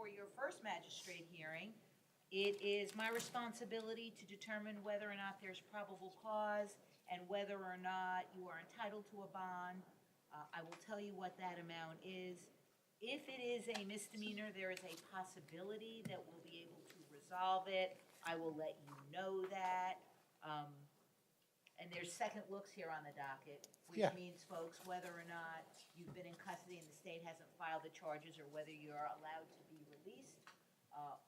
for your first magistrate hearing. It is my responsibility to determine whether or not there's probable cause and whether or not you are entitled to a bond. I will tell you what that amount is. If it is a misdemeanor, there is a possibility that we'll be able to resolve it. I will let you know that. And there's second looks here on the docket, which Yeah. means, folks, whether or not you've been in custody and the state hasn't filed the charges, or whether you're allowed to be released.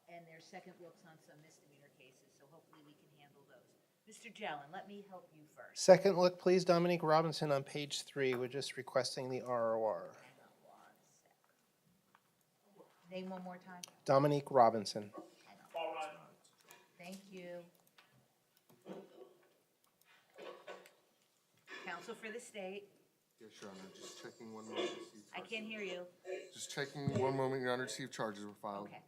And there's second looks on some misdemeanor cases, so hopefully we can handle those. Mr. Jellin, let me help you first. Second look, please, Dominique Robinson on page 3. We're just requesting the ROR. Hang on 1 sec. Name one more time. Dominique Robinson. Hang on. Thank you. Counsel for the state. Yes, Your Honor, just checking one moment to see if I can't hear you. Just checking one moment, Your Honor, to see if charges were filed. Okay.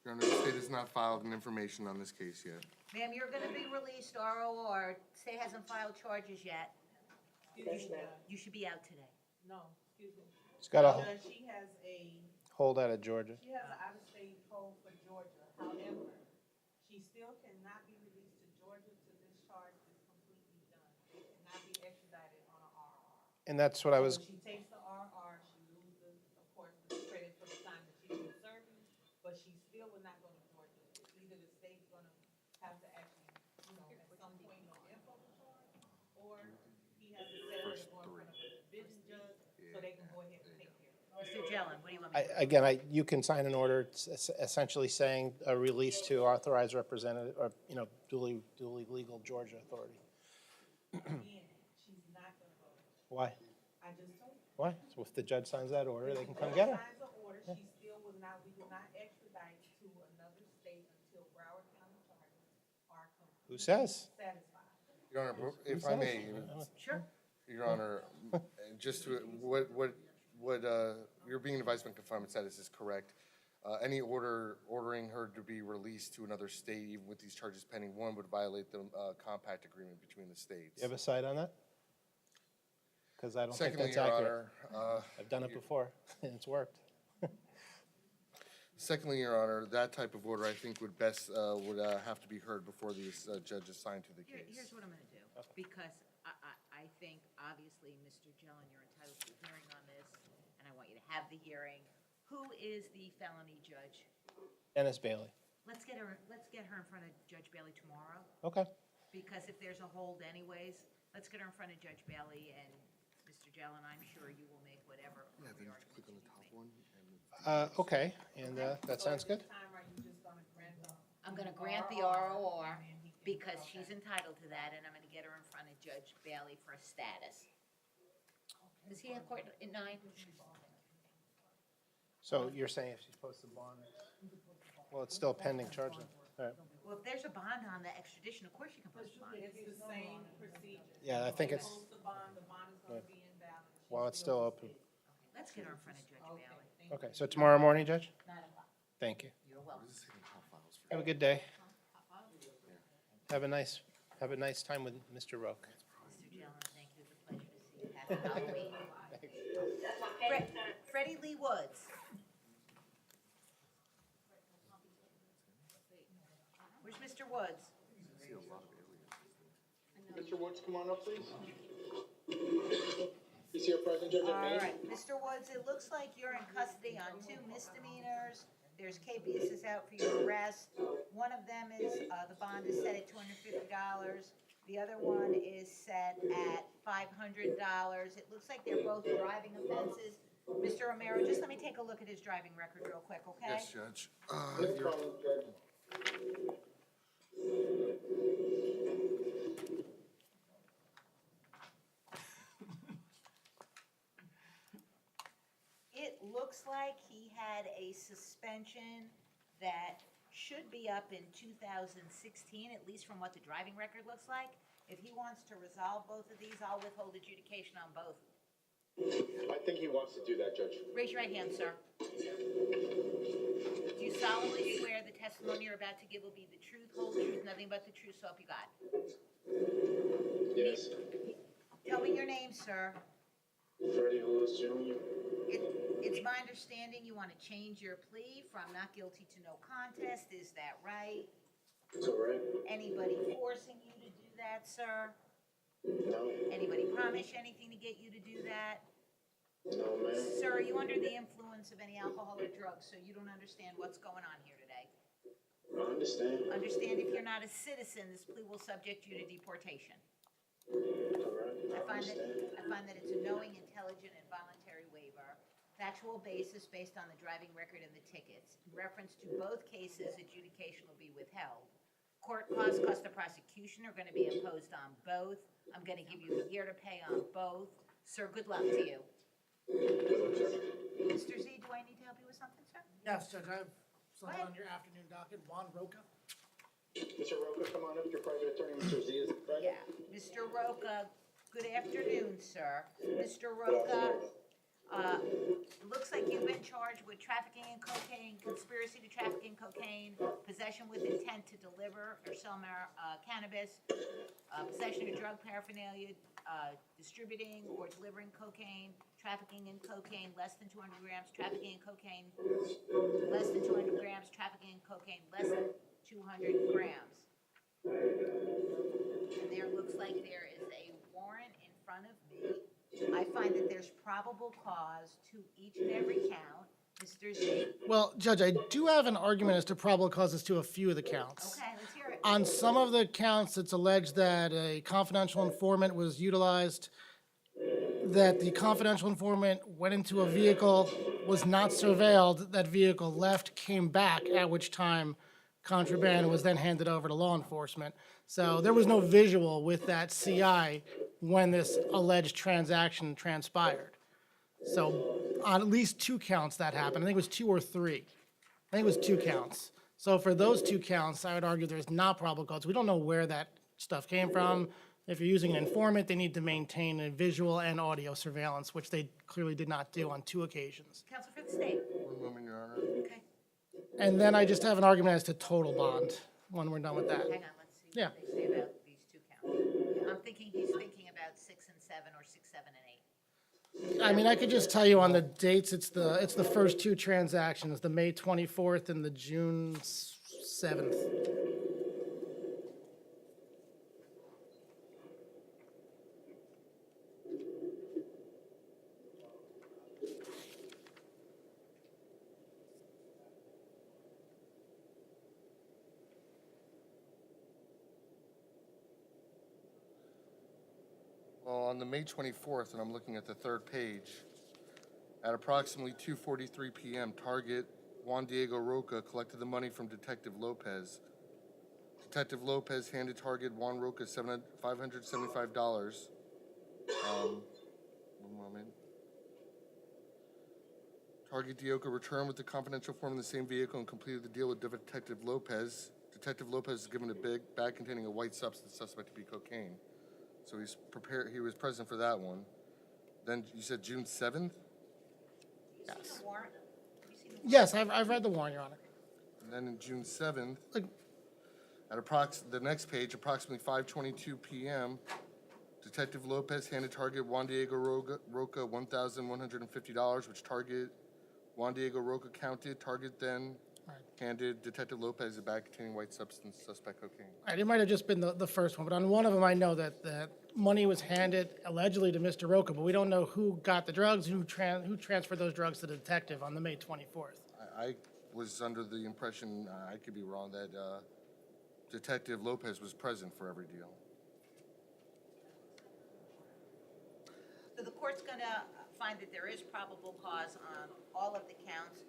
Your Honor, the state has not filed an information on this case yet. Ma'am, you're gonna be released, ROR. State hasn't filed charges yet. You should be out today. No, excuse me. She's got a Judge, she has hold out of Georgia. an out-of-state hold for Georgia. However, she still cannot be released to Georgia till this charge is completely done. It cannot be extradited on an RR. And that's what I was, When she takes the RR, she loses, of course, the credit for the time that she's been serving, but she still will not go to Georgia. Either the state's gonna have to actually, at some point, info the charge, or he has to set it or in front of a division judge, so they can go ahead and take care of it. Mr. Jellin, what do you want me to do? again, you can sign an order essentially saying a release to authorized representative, or, duly legal Georgia authority. Again, she's not gonna go. Why? I just told you. Why? So if the judge signs that order, they can come get her. Signs the order, she still will not, we will not extradite to another state until Broward County charges are Who completely says? satisfied. Your Honor, if I may, Sure. Your Honor, just to, you're being advised when confinement status is correct. Any order ordering her to be released to another state, even with these charges pending, one, would violate the compact agreement between the states. You have a side on that? Because I don't think Secondly, that's Your accurate. Honor, I've done it before, and it's worked. secondly, Your Honor, that type of order I think would best, would have to be heard before these judges sign to the Here's case. what I'm gonna do, because I think, obviously, Mr. Jellin, you're entitled to a hearing on this, and I want you to have the hearing. Who is the felony judge? Ennis Bailey. Let's get her in front of Judge Bailey tomorrow, Okay. because if there's a hold anyways, let's get her in front of Judge Bailey, and Mr. Jellin, I'm sure you will make whatever Yeah, then appropriate just click on the top arguments you one. make. Okay, and that sounds good. Time, are you just gonna grant the? I'm gonna grant the ROR because she's entitled to that, and I'm gonna get her in front of Judge Bailey for a status. Does he have court at 9? So you're saying if she's posted bond, well, it's still pending charge then. All right. Well, if there's a bond on the extradition, of course you can post a bond. It's the same procedure. Yeah, I think it's, Post the bond is gonna be invalid. while it's still open. Let's get her in front of Judge Bailey. Okay, so tomorrow morning, Judge? 9 o'clock. Thank you. You're welcome. This is taking top files for Have a good day. Have a nice time with Mr. Roque. Mr. Jellin, thank you. It's a pleasure to see you. Happy Halloween. Freddie Lee Woods. Where's Mr. Woods? see a lot of aliens. Mr. Woods, come on up, please. Is here present, Judge All May? right, Mr. Woods, it looks like you're in custody on 2 misdemeanors. There's KPS is out for your arrest. One of them is, the bond is set at $250. The other one is set at $500. It looks like they're both driving offenses. Mr. Romero, just let me take a look at his driving record real quick, okay? Yes, Judge. No Your- problem, Judge. It looks like he had a suspension that should be up in 2016, at least from what the driving record looks like. If he wants to resolve both of these, I'll withhold adjudication on both. I think he wants to do that, Judge. Raise your right hand, sir. Do you solemnly swear the testimony you're about to give will be the truth, whole truth, and nothing nothing but the truth, so help you God. Yes. Tell me your name, sir. Freddie Lewis Jr. It's my understanding you want to change your plea from not guilty to no contest, is that right? Correct? Anybody forcing you to do that, sir? No. Anybody promise you anything to get you to do that? No, ma'am. Sir, are you under the influence of any alcohol or drugs, so you don't understand what's going on here today? I understand. Understand if you're not a citizen, this plea will subject you to deportation. Correct? I I find that understand. it's a knowing, intelligent, and voluntary waiver, factual basis based on the driving record and the tickets. In reference to both cases, adjudication will be withheld. Court costs, cost of prosecution are gonna be imposed on both. I'm gonna give you a year to pay on both. Sir, good luck to you. Mr. Z, do I need to help you with something, sir? Yes, Judge, I have something Go ahead. on your afternoon docket. Juan Roca. Mr. Roca, come on up. Your private attorney, Mr. Z, is present. Yeah, Mr. Roca, good afternoon, sir. Mr. Roca, looks like you've been charged with trafficking in cocaine, conspiracy to traffic in cocaine, possession with intent to deliver or sell cannabis, possession of drug paraphernalia, distributing or delivering cocaine, trafficking in cocaine less than 200 grams, trafficking in cocaine less than 200 grams, trafficking in cocaine less than 200 grams. And there looks like there is a warrant in front of me. I find that there's probable cause to each and every count. Mr. Z, Well, Judge, I do have an argument as to probable causes to a few of the counts. okay, let's hear it. On some of the counts, it's alleged that a confidential informant was utilized, that the confidential informant went into a vehicle, was not surveilled, that vehicle left, came back, at which time contraband was then handed over to law enforcement. So there was no visual with that CI when this alleged transaction transpired. So on at least two counts that happened. I think it was 2 or 3. I think it was 2 counts. So for those 2 counts, I would argue there's not probable cause. We don't know where that stuff came from. If you're using an informant, they need to maintain a visual and audio surveillance, which they clearly did not do on 2 occasions. Counsel for the state, One moment, Your Honor. okay, And then I just have an argument as to total bond when we're done with that. hang on, let's see Yeah. what they say about these 2 counts. I'm thinking he's thinking about 6 and 7 or 6, 7, and 8. I mean, I could just tell you on the dates, it's the first 2 transactions, the May 24th and the June 7th. Well, on the May 24th, and I'm looking at the 3rd page, at approximately 2:43 p.m., Target Juan Diego Roca collected the money from Detective Lopez. Detective Lopez handed Target Juan Roca $575. One moment. Target Dioca returned with the confidential form in the same vehicle and completed the deal with Detective Lopez. Detective Lopez is given a big bag containing a white substance suspect to be cocaine. So he's prepared. He was present for that one. Then you said June 7th, Have you seen the warrant? Have you seen the warrant? Yes, I've read the warrant, Your Honor. and then in June 7th, Like, at the next page, approximately 5:22 p.m., Detective Lopez handed Target Juan Diego Roca $1,150, which Target Juan Diego Roca counted. Target then handed Detective Lopez a bag containing white substance, suspect cocaine. all right, it might have just been the first one, but on one of them, I know that money was handed allegedly to Mr. Roca, but we don't know who got the drugs, who transferred those drugs to the detective on the May 24th. I was under the impression, I could be wrong, that Detective Lopez was present for every deal. So the court's gonna find that there is probable cause on all of the counts.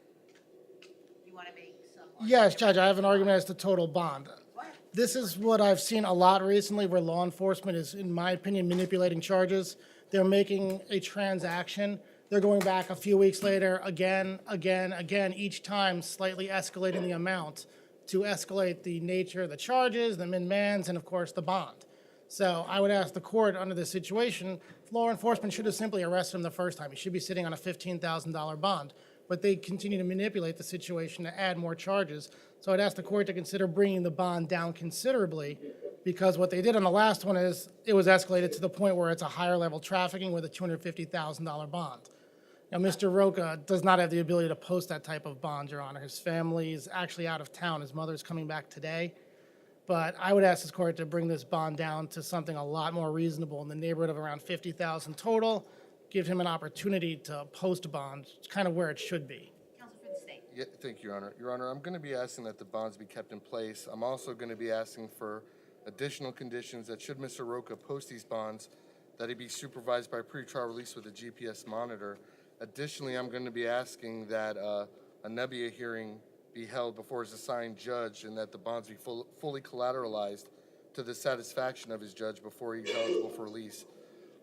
You wanna make some? Yes, Judge, I have an argument as to total bond. Go ahead. This is what I've seen a lot recently where law enforcement is, in my opinion, manipulating charges. They're making a transaction. They're going back a few weeks later, again, each time slightly escalating the amount to escalate the nature of the charges, the min-mans, and of course, the bond. So I would ask the court under this situation, law enforcement should have simply arrested him the first time. He should be sitting on a $15,000 bond. but they continue to manipulate the situation to add more charges. So I'd ask the court to consider bringing the bond down considerably, because what they did on the last one is it was escalated to the point where it's a higher level trafficking with a $250,000 bond. Now, Mr. Roca does not have the ability to post that type of bond, Your Honor. His family is actually out of town. His mother's coming back today. But I would ask this court to bring this bond down to something a lot more reasonable in the neighborhood of around $50,000 total, give him an opportunity to post a bond, it's kind of where it should be. Counsel for the state. Yeah, thank you, Your Honor. Your Honor, I'm going to be asking that the bonds be kept in place. I'm also going to be asking for additional conditions that should Mr. Roca post these bonds, that he be supervised by pretrial release with a GPS monitor. Additionally, I'm going to be asking that a nebia hearing be held before his assigned judge and that the bonds be fully collateralized to the satisfaction of his judge before he's eligible for release.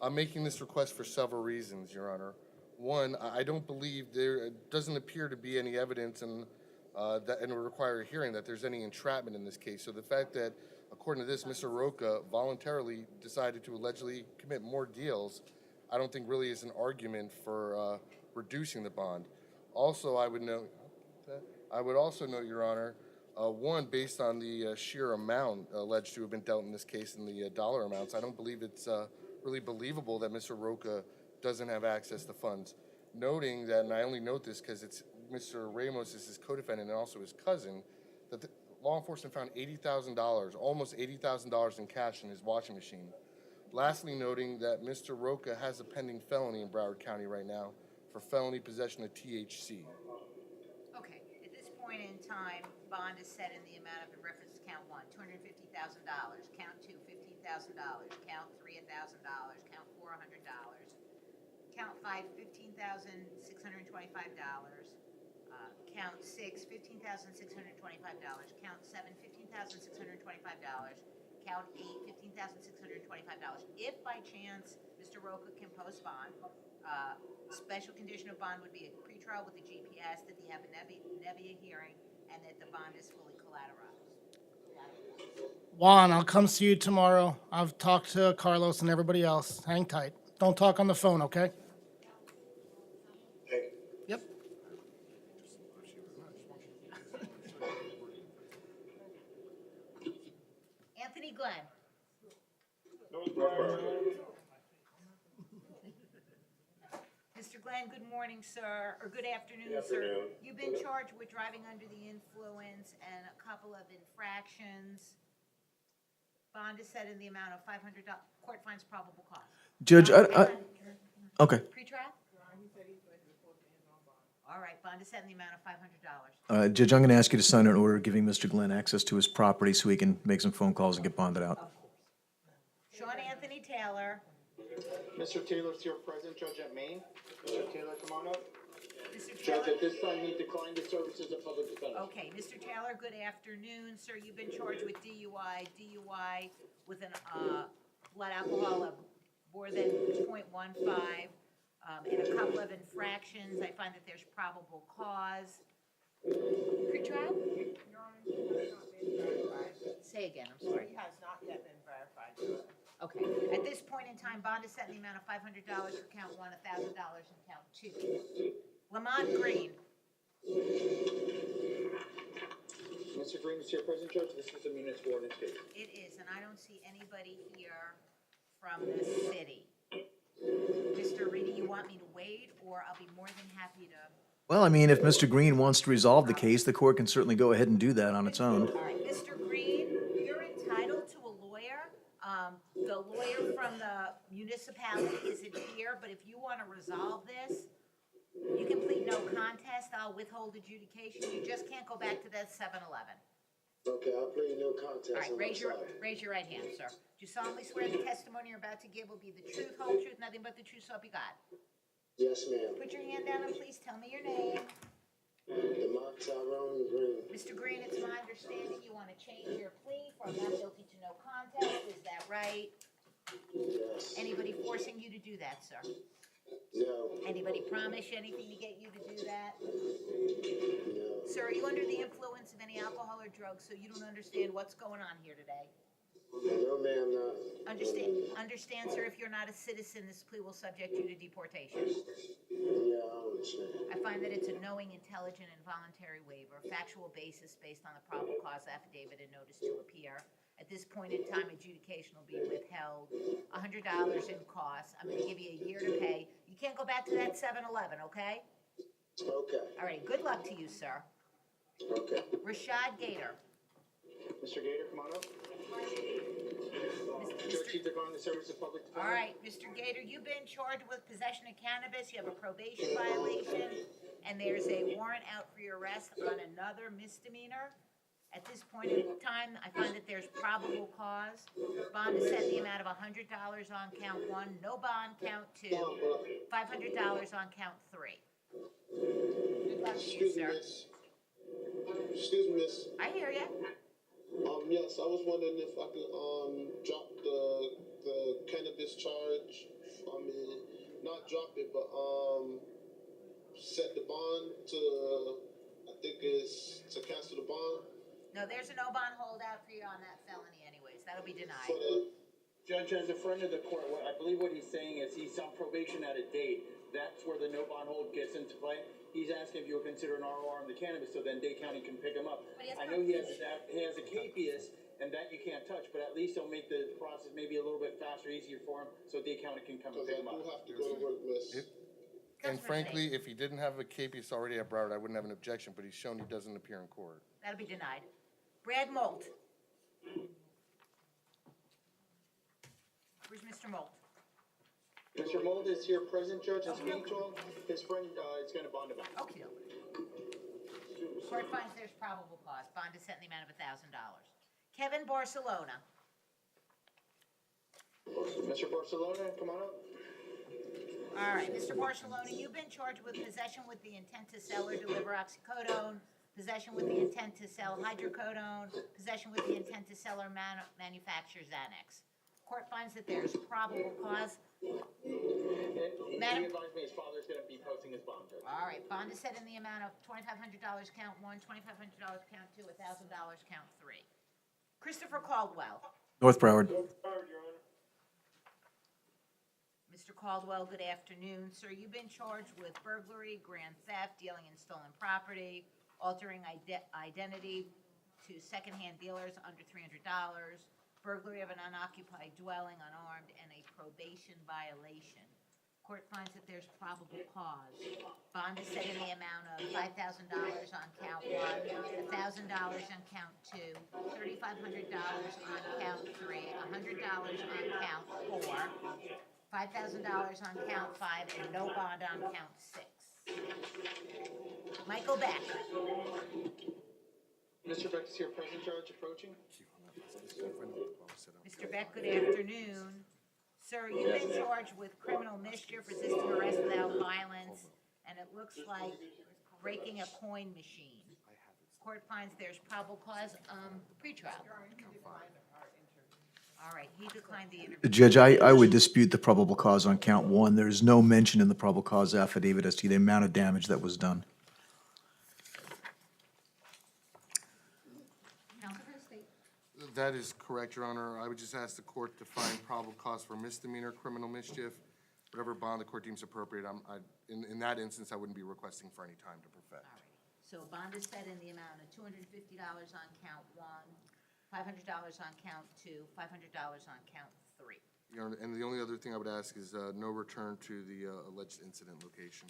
I'm making this request for several reasons, Your Honor. One, I don't believe there doesn't appear to be any evidence in that and require a hearing that there's any entrapment in this case. So the fact that, according to this, Mr. Roca voluntarily decided to allegedly commit more deals, I don't think really is an argument for reducing the bond. Also, I would also note, Your Honor, one, based on the sheer amount alleged to have been dealt in this case and the dollar amounts, I don't believe it's really believable that Mr. Roca doesn't have access to funds. Noting that, and I only note this because it's Mr. Ramos is his co-defendant and also his cousin, that the law enforcement found $80,000, almost $80,000 in cash in his washing machine. Lastly, noting that Mr. Roca has a pending felony in Broward County right now for felony possession of THC. Okay, at this point in time, bond is set in the amount of, in reference to count one, $250,000, count two, $15,000, count three, $1,000, count four, $100, count five, $15,625, count six, $15,625, count seven, $15,625, count eight, $15,625. If by chance Mr. Roca can post bond, special condition of bond would be a pretrial with the GPS, that they have a nebia hearing, and that the bond is fully collateralized. Juan, I'll come see you tomorrow. I've talked to Carlos and everybody else. Hang tight. Don't talk on the phone, okay? Hey, Yep. Anthony Glenn. no problem. Mr. Glenn, good morning, sir, or good afternoon, Good sir. afternoon. You've been charged with driving under the influence and a couple of infractions. Bond is set in the amount of $500. Court finds probable cause. Judge, okay. Pretrial? All right, bond is set in the amount of $500. Judge, I'm going to ask you to sign an order giving Mr. Glenn access to his property so he can make some phone calls and get bonded out. Sean Anthony Taylor. Mr. Taylor's here present, Judge at Maine. Mr. Taylor, come on up. Mr. Judge, Taylor. at this time, he declined the services of public defender. Okay, Mr. Taylor, good afternoon, sir. You've been charged with DUI with an blood alcohol of more than 0.15, and a couple of infractions. I find that there's probable cause. Pretrial? Your Honor, he has not been verified. Say again, I'm sorry. He has not yet been verified. Okay, at this point in time, bond is set in the amount of $500 for count one, $1,000 in count two. Lamont Green. Mr. Green is here present, Judge. This is a municipal ordinance case. It is, and I don't see anybody here from the city. Mr. Reedy, you want me to wait, or I'll be more than happy to? Well, I mean, if Mr. Green wants to resolve the case, the court can certainly go ahead and do that on its own. All right, Mr. Green, you're entitled to a lawyer. The lawyer from the municipality isn't here, but if you want to resolve this, you can plead no contest. I'll withhold adjudication. You just can't go back to that 7-Eleven. Okay, I'll plead no contest. All right, raise your right hand, sir. Do you solemnly swear the testimony you're about to give will be the truth, whole truth, nothing but the truth, so help you God? Yes, ma'am. Put your hand down and please tell me your name. Lamont Tyrone Green. Mr. Green, it's my understanding you want to change your plea from not guilty to no contest. Is that right? Yes. Anybody forcing you to do that, sir? No. Anybody promise you anything to get you to do that? No. Sir, are you under the influence of any alcohol or drugs so you don't understand what's going on here today? No, ma'am, not. Understand, sir, if you're not a citizen, this plea will subject you to deportation. Yeah, I understand. I find that it's a knowing, intelligent, and voluntary waiver, factual basis based on the probable cause affidavit and notice to appear. At this point in time, adjudication will be withheld, $100 in costs. I'm gonna give you a year to pay. You can't go back to that 7-Eleven, okay? Okay, All right, good luck to you, sir. okay. Rashad Gator. Mr. Gator, come on up. Mr. Judge Chief Devon, the Service of Public Defender. All right, Mr. Gator, you've been charged with possession of cannabis, you have a probation violation, and there's a warrant out for your arrest on another misdemeanor. At this point in time, I find that there's probable cause. Bond is set in the amount of $100 on count 1, no bond count 2, $500 on count 3. Good luck to you, Excuse me, sir. miss. Excuse me, miss. I hear ya. Yes, I was wondering if I could, drop the cannabis charge. I mean, not drop it, but, set the bond to, I think it's to cancel the bond No, there's a no bond holdout for you on that felony anyways, that'll be for denied. the, Judge, as a friend of the court, I believe what he's saying is he's on probation at a date. That's where the no bond hold gets into play. He's asking if you'll consider an ROR on the cannabis, so then Dade County can pick him up. But he has I know he has a capias, and that you can't touch, but at least he'll make the process maybe a little bit faster, easier for him, so Dade County can come and cause I pick him do up. have to go to work, miss. And frankly, if he didn't have a capias already at Broward, I wouldn't have an objection, but he's shown he doesn't appear in court. That'll be denied. Brad Molt. Where's Mr. Molt? Mr. Mold is here present, Judge, and speaking to him. His friend, is gonna bond him out. Okay. Court finds there's probable cause. Bond is set in the amount of $1,000. Kevin Barcelona. Mr. Barcelona, come on up. All right, Mr. Barcelona, you've been charged with possession with the intent to sell or deliver oxycodone, possession with the intent to sell hydrocodone, possession with the intent to sell or manufacture Xanax. Court finds that there's probable cause. He Madam- advised me his father's gonna be posting his bond, Judge. All right, bond is set in the amount of $2,500 count 1, $2,500 count 2, $1,000 count 3. Christopher Caldwell. North Broward. Mr. Caldwell, good afternoon. Sir, you've been charged with burglary, grand theft, dealing in stolen property, altering identity to secondhand dealers under $300, burglary of an unoccupied dwelling unarmed, and a probation violation. Court finds that there's probable cause. Bond is set in the amount of $5,000 on count 1, $1,000 on count 2, $3,500 on count 3, $100 on count 4, $5,000 on count 5, and no bond on count 6. Michael Beck. Mr. Beck is here present, Judge, approaching. Mr. Beck, good afternoon. Sir, you've been charged with criminal mischief, resisting arrest without violence, and it looks like breaking a coin machine. Court finds there's probable cause, pretrial. All right, he declined the interview. Judge, I would dispute the probable cause on count 1. There's no mention in the probable cause affidavit as to the amount of damage that was done. Counsel for the state. That is correct, Your Honor. I would just ask the court to find probable cause for misdemeanor criminal mischief, whatever bond the court deems appropriate. In that instance, I wouldn't be requesting for any time to perfect. All right, so bond is set in the amount of $250 on count 1, $500 on count 2, $500 on count 3. Your Honor, and the only other thing I would ask is no return to the alleged incident location.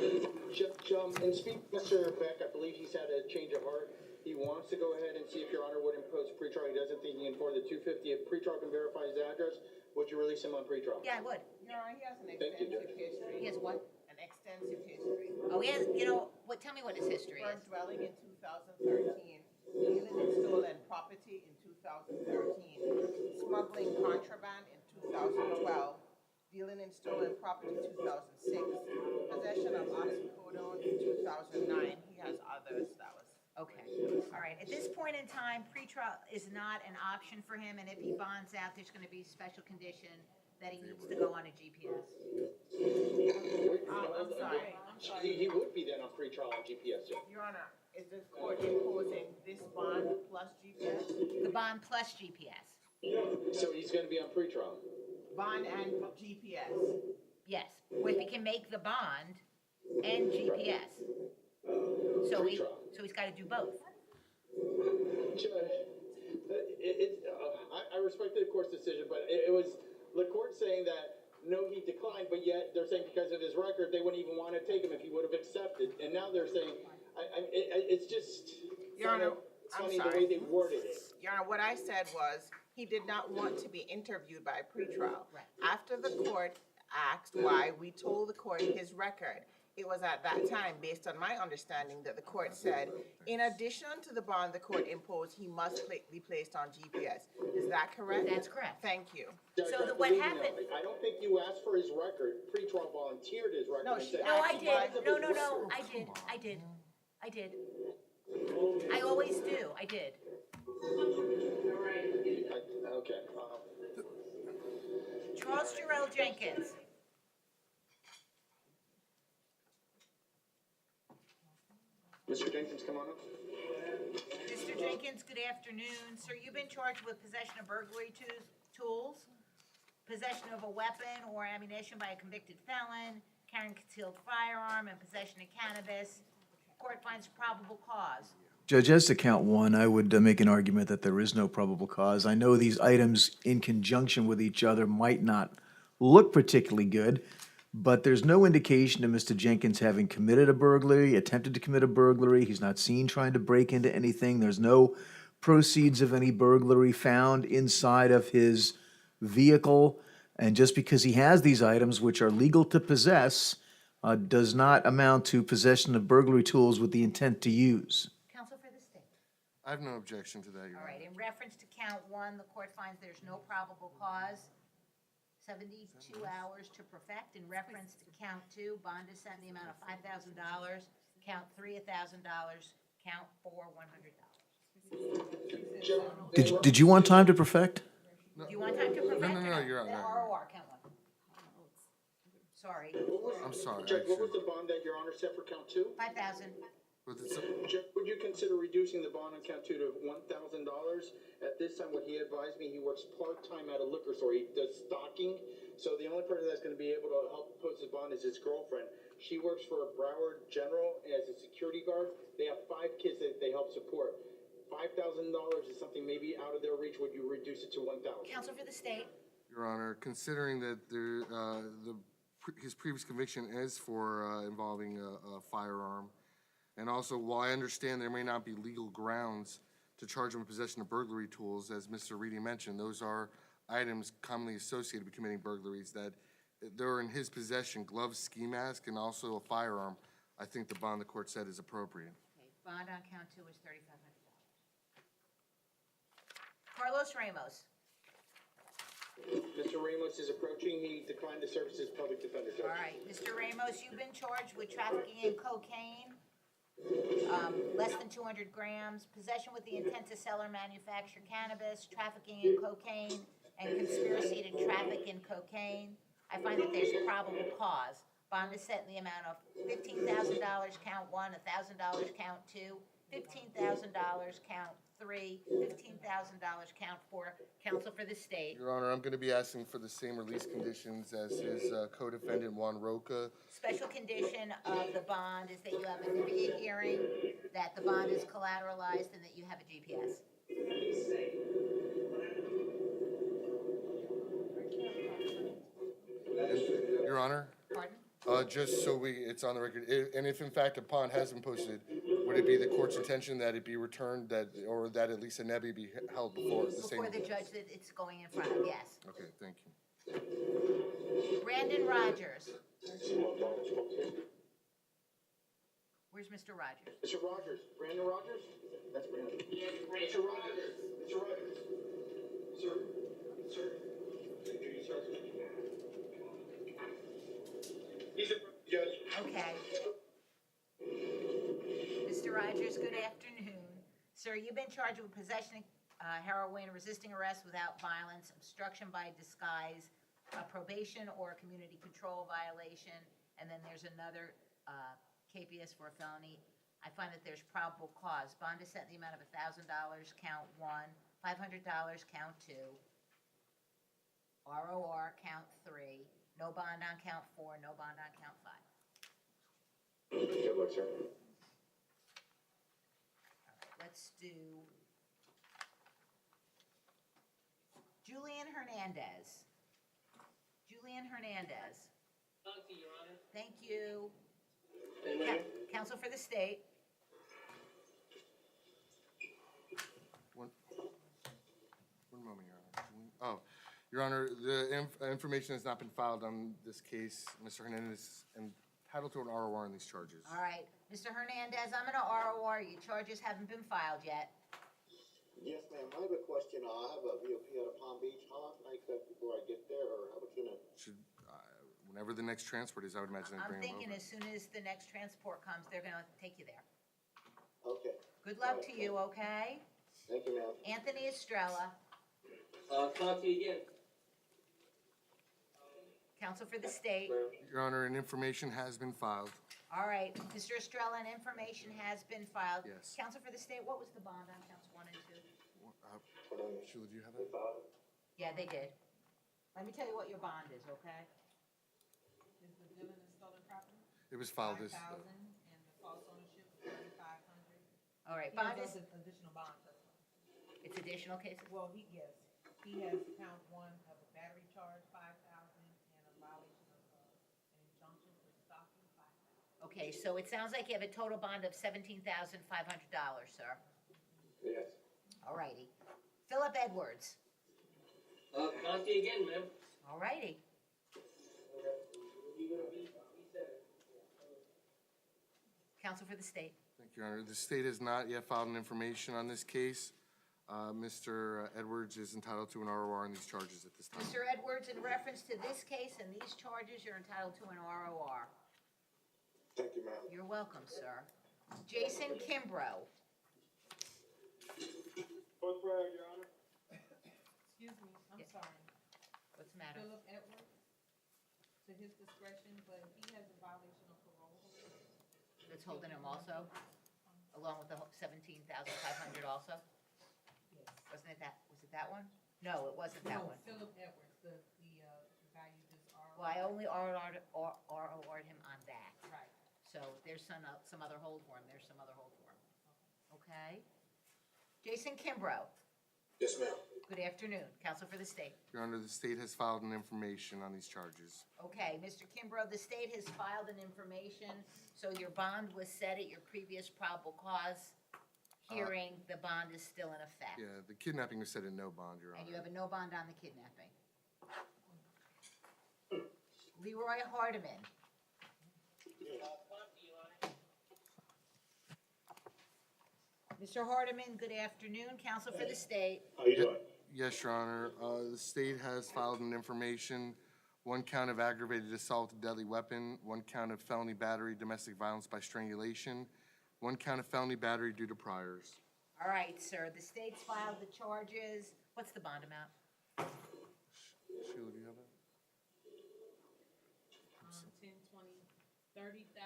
Judge, and speak, Mr. Beck, I believe he's had a change of heart. He wants to go ahead and see if Your Honor would impose pretrial. He doesn't think he can afford the $250. If pretrial can verify his address, would you release him on pretrial? Yeah, I would. Your Honor, he has an Thank you, extensive Judge. history. He has what? An extensive history. Oh, he has, tell me what his history is. First dwelling in 2013, dealing in stolen property in 2013, smuggling contraband in 2012, dealing in stolen property 2006, possession of oxycodone in 2009. He has others that was. Okay, all right. At this point in time, pretrial is not an option for him, and if he bonds out, there's gonna be special condition that he needs to go on a GPS. I'm sorry. He would be then on pretrial on GPS, Judge. Your Honor, is this court imposing this bond plus GPS? The bond plus GPS. So he's gonna be on pretrial. Bond and GPS. Yes, if he can make the bond and GPS. So he's gotta do both. I respected the court's decision, but it was the court saying that, no, he declined, but yet they're saying because of his record, they wouldn't even want to take him if he would have accepted. And now they're saying, it's just Your kind Honor, of I'm funny the sorry. way they worded it. Your Honor, what I said was, he did not want to be interviewed by pretrial. Right. After the court asked why, we told the court his record. It was at that time, based on my understanding, that the court said, in addition to the bond the court imposed, he must be placed on GPS. Is that correct? That's correct. Thank you. Judge, So I what believe you happened- now. I don't think you asked for his record. Pretrial volunteered his record. No, and she said, No, I Actually, did. No, because of his I record. did. I did. I always do. I did. Okay. Charles Jarrell Jenkins. Mr. Jenkins, come on up. Mr. Jenkins, good afternoon. Sir, you've been charged with possession of burglary tools, possession of a weapon or ammunition by a convicted felon, carrying concealed firearm, and possession of cannabis. Court finds probable cause. Judge, as to count one, I would make an argument that there is no probable cause. I know these items in conjunction with each other might not look particularly good, but there's no indication of Mr. Jenkins having committed a burglary, attempted to commit a burglary. He's not seen trying to break into anything. There's no proceeds of any burglary found inside of his vehicle. And just because he has these items, which are legal to possess, does not amount to possession of burglary tools with the intent to use. Counsel for the state. I have no objection to that, Your All Honor. right, in reference to count one, the court finds there's no probable cause. 72 hours to perfect. In reference to count two, bond is set in the amount of $5,000. Count three, $1,000. Count four, $100. Did you want time to perfect? Do you want time to perfect? No, or Your Honor. ROR, count one. Sorry, I'm sorry, Judge, what was actually. the bond that Your Honor set for count two? 5,000. With the- Judge, would you consider reducing the bond on count two to $1,000? At this time, what he advised me, he works part-time at a liquor store. He does stocking. So the only person that's gonna be able to help post his bond is his girlfriend. She works for Broward General as a security guard. They have 5 kids that they help support. $5,000 is something maybe out of their reach. Would you reduce it to 1,000? Counsel for the state. Your Honor, considering that his previous conviction is for involving a firearm, and also while I understand there may not be legal grounds to charge him with possession of burglary tools, as Mr. Reedy mentioned, those are items commonly associated with committing burglaries, that they're in his possession, gloves, ski mask, and also a firearm. I think the bond the court said is appropriate. Okay, bond on count two is $3,500. Carlos Ramos. Mr. Ramos is approaching. He declined to serve as his public defender, Judge. All right, Mr. Ramos, you've been charged with trafficking in cocaine, less than 200 grams, possession with the intent to sell or manufacture cannabis, trafficking in cocaine, and conspiracy to traffic in cocaine. I find that there's probable cause. Bond is set in the amount of $15,000 count one, $1,000 count two, $15,000 count three, $15,000 count four. Counsel for the state. Your Honor, I'm going to be asking for the same release conditions as his co-defendant Juan Roca. Special condition of the bond is that you have a NIBIA hearing, that the bond is collateralized, and that you have a GPS. Your Honor? Pardon? Just so it's on the record, and if in fact a bond has been posted, would it be the court's intention that it be returned, or that at least a NEBI be held before the same? Before the judge that it's going in front of, yes. Okay, thank you. Brandon Rogers. Where's Mr. Rogers? Mr. Rogers, Brandon Rogers? That's Brandon. Mr. Rogers, Mr. Rogers. Sir. He's a judge. Okay. Mr. Rogers, good afternoon. Sir, you've been charged with possession of heroin, resisting arrest without violence, obstruction by disguise, probation or community control violation, and then there's another KPS for a felony. I find that there's probable cause. Bond is set in the amount of $1,000, count one. $500, count 2. ROR, count 3. No bond on count 4, no bond on count 5. Good luck, sir. All right, let's do Julian Hernandez. Julian Hernandez. Your Honor. Thank you. Counsel for the state. One moment, Your Honor. Oh, Your Honor, the information has not been filed on this case. Mr. Hernandez is entitled to an ROR on these charges. All right, Mr. Hernandez, I'm gonna ROR you. Charges haven't been filed yet. Yes, ma'am. I have a question. I have a VOP out of Palm Beach. How long can I expect before I get there, or how much you know? Should, whenever the next transport is, I would imagine they I'm bring them thinking over. as soon as the next transport comes, they're gonna take you there. Okay. Good luck to you, okay? Thank you, ma'am. Anthony Estrella, Talk to you again. counsel for the state. Your Honor, an information has been filed. All right, Mr. Estrella, an information has been filed. Yes. Counsel for the state, what was the bond on counts 1 and 2? Sheila, do you have that? Yeah, they did. Let me tell you what your bond is, okay? Is the villain and stolen property? It was filed this, 5,000 and the false ownership is 3,500. All right, He bond has is, additional bond testimony. it's additional cases? Well, he has count 1 of a battery charge, 5,000, and a violation of an injunction for stalking, 5,000. Okay, so it sounds like you have a total bond of $17,500, sir. Yes. All righty. Philip Edwards. Talk to you again, ma'am. All righty. Counsel for the state. thank you, Your Honor. The state has not yet filed an information on this case. Mr. Edwards is entitled to an ROR on these charges at this time. Mr. Edwards, in reference to this case and these charges, you're entitled to an ROR. Thank you, ma'am. You're welcome, sir. Jason Kimbrough. Fourth round, Your Honor. Excuse me, I'm Yeah. sorry. What's the matter? Philip Edwards, to his discretion, but he has a violation of parole. That's holding him also, along with the 17,500 also? Yes. Was it that one? No, it wasn't that No, one. Philip Edwards, the value just are. Well, I only ROR'd him on that. Right. So there's some other hold for him, Okay? Jason Kimbrough. Yes, ma'am. Good afternoon. Counsel for the state. Your Honor, the state has filed an information on these charges. Okay, Mr. Kimbrough, the state has filed an information, so your bond was set at your previous probable cause hearing. The bond is still in effect. Yeah, the kidnapping was set at no bond, Your And you Honor. have a no bond on the kidnapping. Leroy Hardiman. Mr. Hardiman, good afternoon. Counsel for the state. How you doing? Yes, Your Honor. The state has filed an information, 1 count of aggravated assault with a deadly weapon, 1 count of felony battery, domestic violence by strangulation, 1 count of felony battery due to priors. All right, sir, the state's filed the charges. What's the bond amount? Sheila, do you have that? 10, 20, 30,000.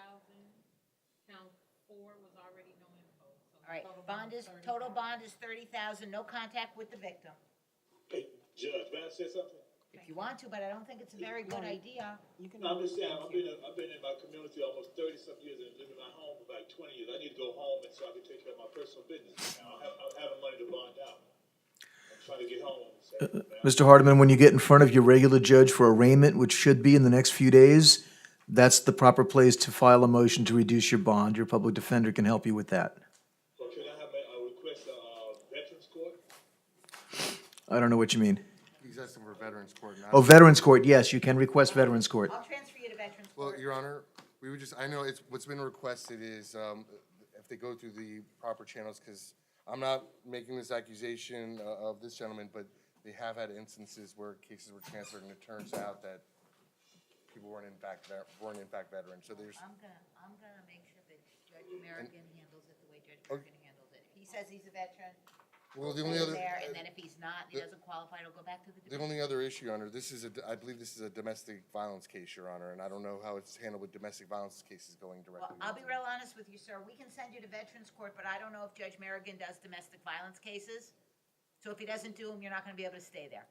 Count 4 was already no info. So All right, the total 30,000. bond is 30,000, no contact with the victim. Hey, Judge, may I say something? If you want to, but I don't think it's a very good idea. No, I'm just saying, I've been in my community almost 30-some years and lived in my home for like 20 years. I need to go home and so I can take care of my personal business. Now, I'm having money to bond out. I'm trying to get home. So, Mr. Hardiman, when you get in front of your regular judge for arraignment, which should be in the next few days, that's the proper place to file a motion to reduce your bond. Your public defender can help you with that. so can I have a request Veterans Court? I don't know what you mean. He's asking for Veterans Court. not- Oh, Veterans Court, yes, you can request Veterans Court. I'll transfer you to Veterans Well, Court. Your Honor, we would just, I know it's, what's been requested is, if they go through the proper channels, because I'm not making this accusation of this gentleman, but they have had instances where cases were transferred and it turns out that people weren't in fact veterans, so there's, I'm gonna make sure that Judge Merrigan handles it the way Judge Merrigan handles it. If he says he's a veteran, well, the put only him other, there, and then if he's not, he doesn't qualify, it'll go back to the the division. only other issue, Your Honor, this is I believe this is a domestic violence case, Your Honor, and I don't know how it's handled with domestic violence cases going Well, directly. I'll be real honest with you, sir. We can send you to Veterans Court, but I don't know if Judge Merrigan does domestic violence cases. So if he doesn't do them, you're not gonna be able to stay there.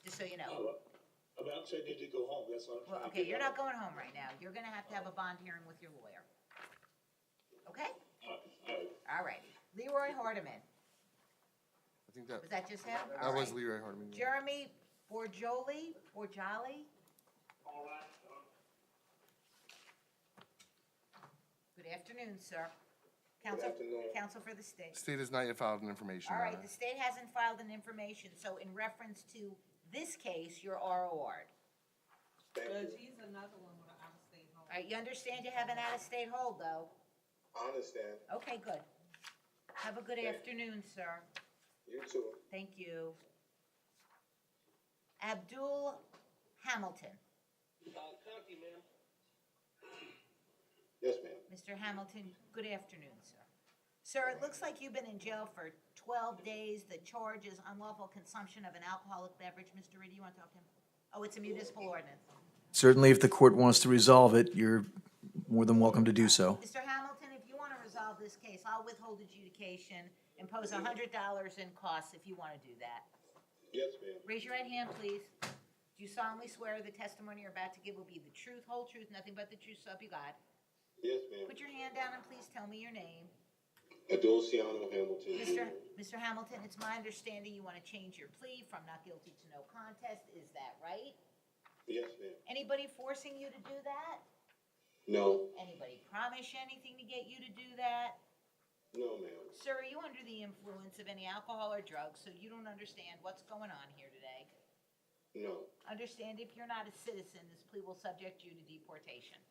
Just so you know. I'm actually need to go home, that's what I'm Well, okay, you're not going home right now. You're gonna have to have a bond hearing with your lawyer. Okay? All right. Leroy Hardiman. I think that, Was that just him? that All was right. Leroy Hardeman. Jeremy Borjoli? Good afternoon, sir. Counsel, afternoon. counsel for the state. State has not yet filed an information. All Your right, Honor. the state hasn't filed an information, so in reference to this case, you're ROR'd. Judge, he's another one with an out-of-state home. All right, you understand you have an out-of-state hold, though? I understand. Okay, good. Have a good afternoon, sir. You too. Thank you. Abdul Hamilton. Conti, ma'am. Yes, ma'am. Mr. Hamilton, good afternoon, sir. Sir, it looks like you've been in jail for 12 days. The charge is unlawful consumption of an alcoholic beverage. Mr. Reedy, you want to talk to him? Oh, it's a municipal ordinance. Certainly, if the court wants to resolve it, you're more than welcome to do so. Mr. Hamilton, if you want to resolve this case, I'll withhold adjudication, impose $100 in costs if you want to do that. Yes, ma'am. Raise your right hand, please. Do you solemnly swear the testimony you're about to give will be the truth, whole truth, nothing but the truth, so help you God? Yes, ma'am. Put your hand down and please tell me your name. Adolciano Hamilton. Mr. Hamilton, it's my understanding you want to change your plea from not guilty to no contest. Is that right? Yes, ma'am. Anybody forcing you to do that? No. Anybody promise you anything to get you to do that? No, ma'am. Sir, are you under the influence of any alcohol or drugs so you don't understand what's going on here today? No. Understand if you're not a citizen, this plea will subject you to deportation.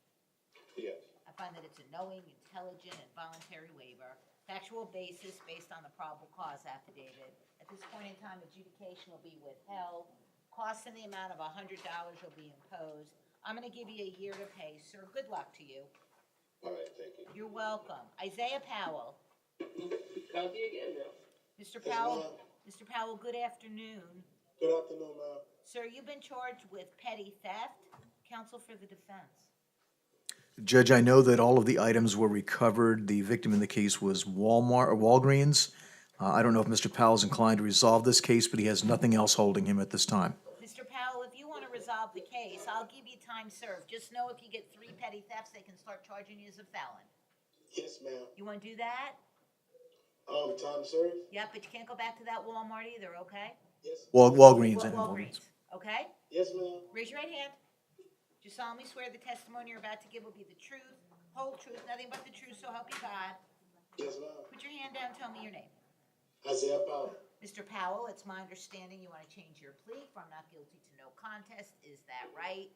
Yes. I find that it's a knowing, intelligent, and voluntary waiver. Factual basis based on the probable cause affidavit. At this point in time, adjudication will be withheld. Costs in the amount of $100 will be imposed. I'm gonna give you a year to pay, sir. Good luck to you. All right, thank you. You're welcome. Isaiah Powell. Conti again, ma'am. Mr. Powell, Mr. Powell, good afternoon. Good afternoon, ma'am. Sir, you've been charged with petty theft. Counsel for the defense. Judge, I know that all of the items were recovered. The victim in the case was Walgreens. I don't know if Mr. Powell's inclined to resolve this case, but he has nothing else holding him at this time. Mr. Powell, if you want to resolve the case, I'll give you time served. Just know if you get 3 petty thefts, they can start charging you as a felon. Yes, ma'am. You want to do that? Time served? Yep, but you can't go back to that Walmart either, okay? Yes. Walgreens. Walgreens, okay? Yes, ma'am. Raise your right hand. Do you solemnly swear the testimony you're about to give will be the truth, whole truth, nothing but the truth, so help you God? Yes, ma'am. Put your hand down, tell me your name. Isaiah Powell. Mr. Powell, it's my understanding you want to change your plea from not guilty to no contest. Is that right?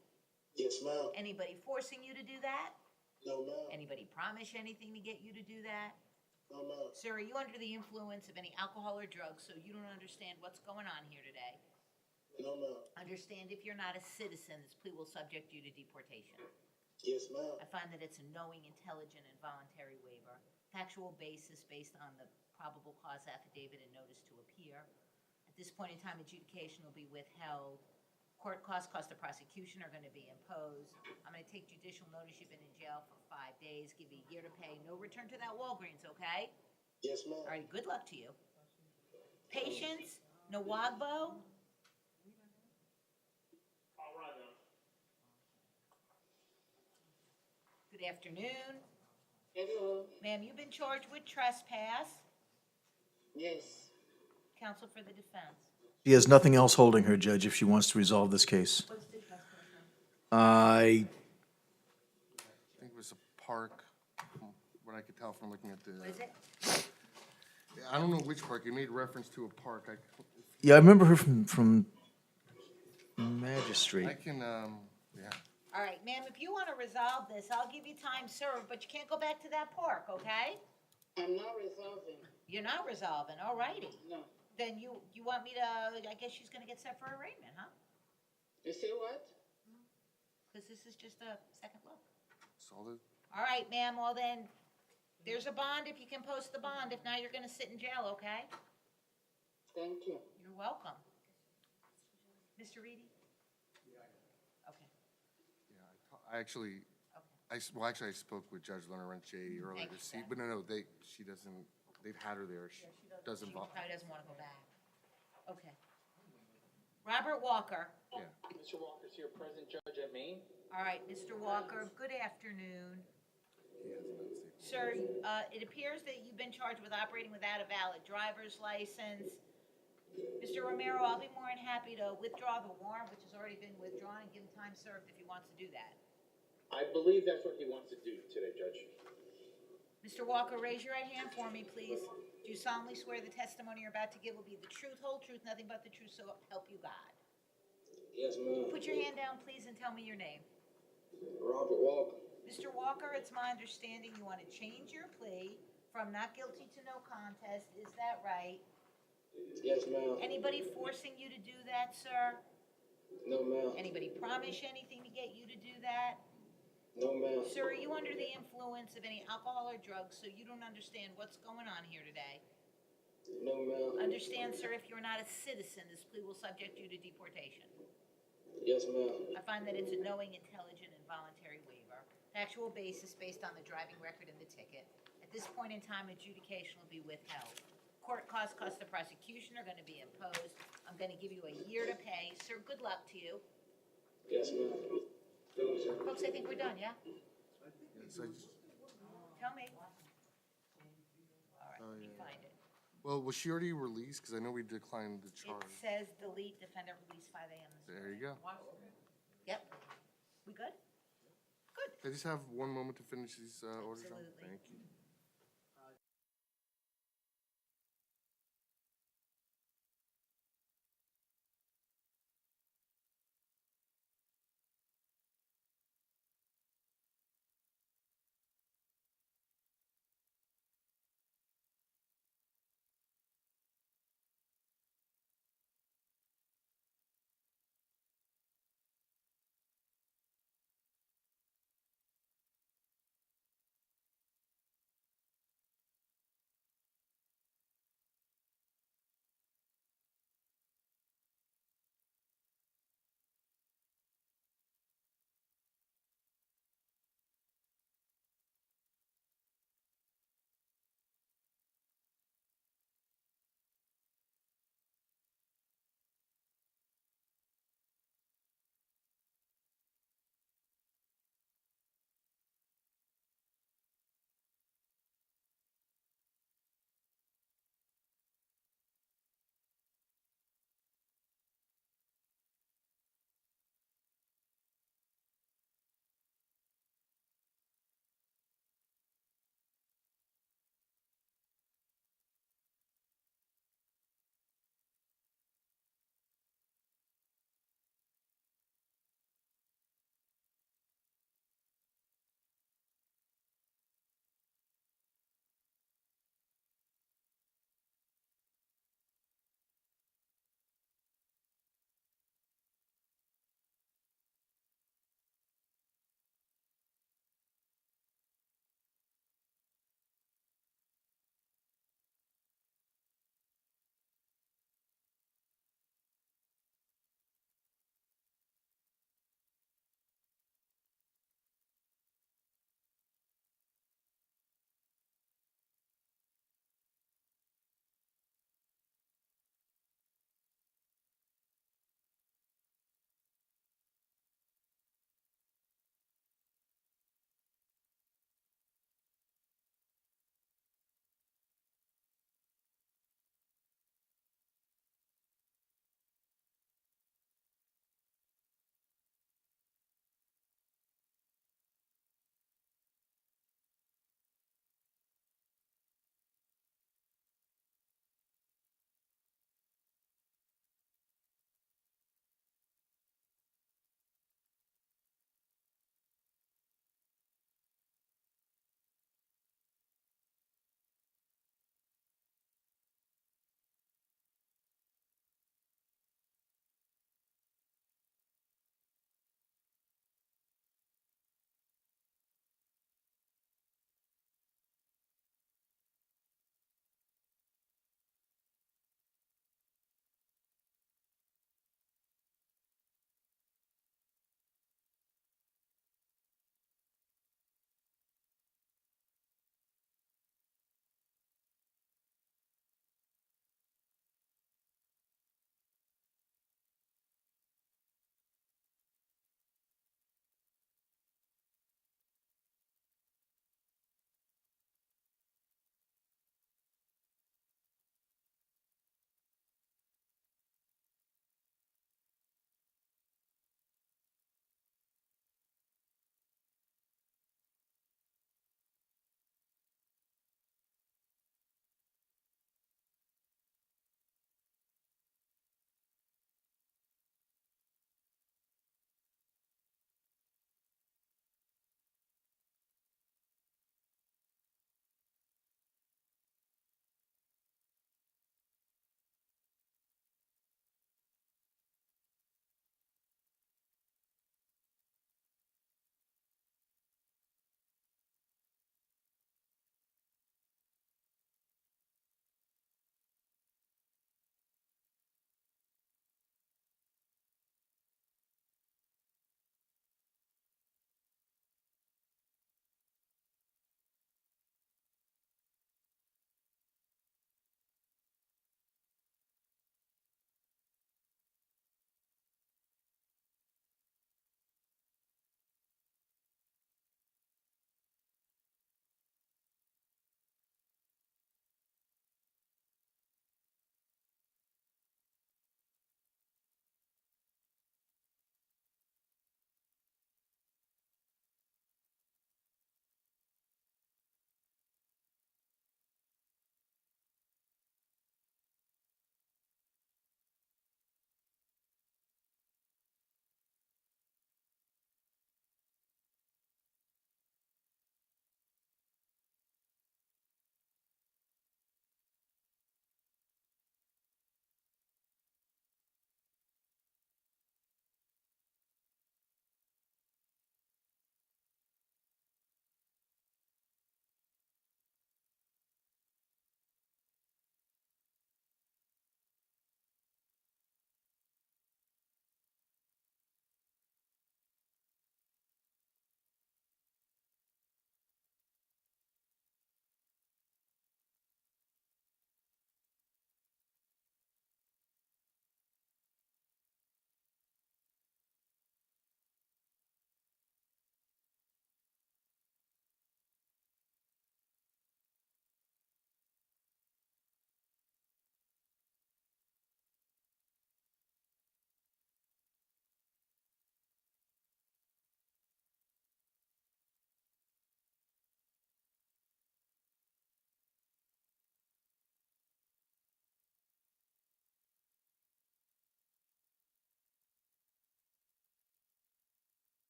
Yes, ma'am. Anybody forcing you to do that? No, ma'am. Anybody promise you anything to get you to do that? No, ma'am. Sir, are you under the influence of any alcohol or drugs so you don't understand what's going on here today? No, ma'am. Understand if you're not a citizen, this plea will subject you to deportation. Yes, ma'am. I find that it's a knowing, intelligent, and voluntary waiver. Factual basis based on the probable cause affidavit and notice to appear. At this point in time, adjudication will be withheld. Court cost of prosecution are gonna be imposed. I'm gonna take judicial notice you've been in jail for 5 days, give you a year to pay, no return to that Walgreens, okay? Yes, ma'am. All right, good luck to you. Patience Nawagbo. All right, ma'am. Good afternoon. Hello. Ma'am, you've been charged with trespass. Yes. Counsel for the defense. She has nothing else holding her, Judge, if she wants to resolve this case. What's the trespass? I I think it was a park, from what I could tell from looking at the. What is it? I don't know which park. It made reference to a park. Yeah, I remember her from Magistrate. I can, yeah. All right, ma'am, if you want to resolve this, I'll give you time served, but you can't go back to that park, okay? I'm not resolving. You're not resolving, all righty. No. Then you want me to, I guess she's gonna get set for arraignment, huh? You say what? Because this is just a second look. Saw the, All right, ma'am, well then, there's a bond if you can post the bond. If not, you're gonna sit in jail, okay? Thank you. You're welcome. Mr. Reedy? Okay, yeah, I actually, okay. I spoke with Judge Lerner Renche earlier Thank you, this evening, sir. but no, she doesn't they've had her there. She doesn't She vol, probably doesn't want to go back. Okay. Robert Walker. yeah. Mr. Walker's here, present judge at Maine. All right, Mr. Walker, good afternoon. Sir, it appears that you've been charged with operating without a valid driver's license. Mr. Romero, I'll be more than happy to withdraw the warrant, which has already been withdrawn, and give him time served if he wants to do that. I believe that's what he wants to do today, Judge. Mr. Walker, raise your right hand for me, please. Do you solemnly swear the testimony you're about to give will be the truth, whole truth, nothing but the truth, so help you God? Yes, ma'am. Put your hand down, please, and tell me your name. Robert Walker. Mr. Walker, it's my understanding you want to change your plea from not guilty to no contest. Is that right? Yes, ma'am. Anybody forcing you to do that, sir? No, ma'am. Anybody promise you anything to get you to do that? No, ma'am. Sir, are you under the influence of any alcohol or drugs so you don't understand what's going on here today? No, ma'am. Understand, sir, if you're not a citizen, this plea will subject you to deportation. Yes, ma'am. I find that it's a knowing, intelligent, and voluntary waiver. Factual basis based on the driving record and the ticket. At this point in time, adjudication will be withheld. Court costs of prosecution are going to be imposed. I'm going to give you a year to pay. Sir, good luck to you. Yes, ma'am. Folks, I think we're done, yeah? Yes, I just, Tell me. All right, let me find it. well, was she already released? Because I know we declined the It charge. says delete defendant release 5 a.m. this There you morning. go. Yep. We good? Good. I just have one moment to finish these orders. John? Absolutely. Thank you.